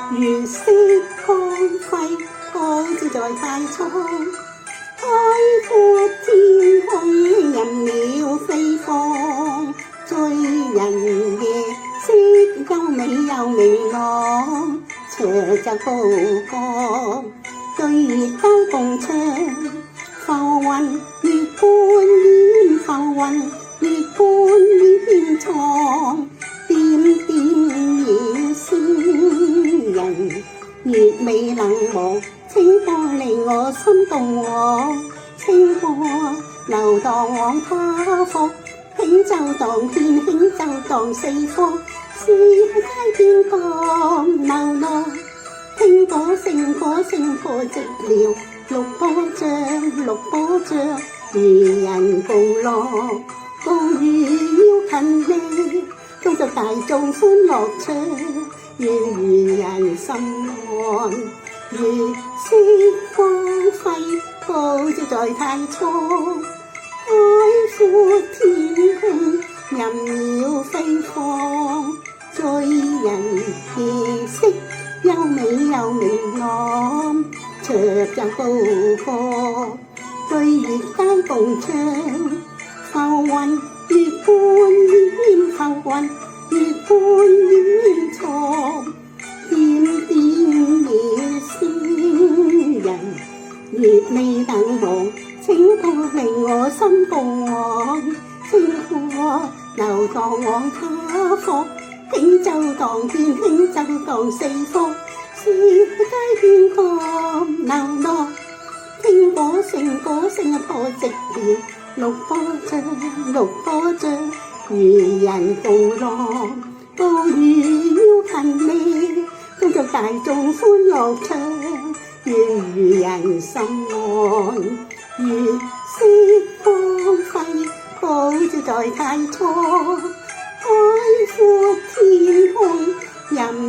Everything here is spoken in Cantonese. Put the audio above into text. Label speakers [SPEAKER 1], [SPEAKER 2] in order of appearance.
[SPEAKER 1] 如色光輝，普照在太倉，海闊天空，任鳥飛放，醉人夜色優美又明朗，斜奏高歌，對月街共唱，浮雲月半掩，浮雲月半掩藏，點點映仙人，月美冷望，清波令我心動往，清波流蕩往他方，輕奏蕩遍，輕奏蕩四方，是街邊咁流浪，聽果聲果聲破寂寥，綠波將綠波將，漁人共樂，暴雨要勤力，恭祝大眾歡樂唱，願漁人心安，如色光輝，普照在太倉，海闊天空，任鳥飛放，醉人夜色優美又明朗，斜奏高歌，對月街共唱，浮雲月半掩，浮雲月半掩藏，點點映仙人，月美冷望，清波令我心共往，清波流蕩往他方，輕奏蕩遍，輕奏蕩四方，是街邊咁流浪，聽果聲果聲破寂寥，綠波將綠波將，漁人共樂，暴雨要勤力，恭祝大眾歡樂唱，願漁人心安，如色光輝，普照在太倉，海闊天空，任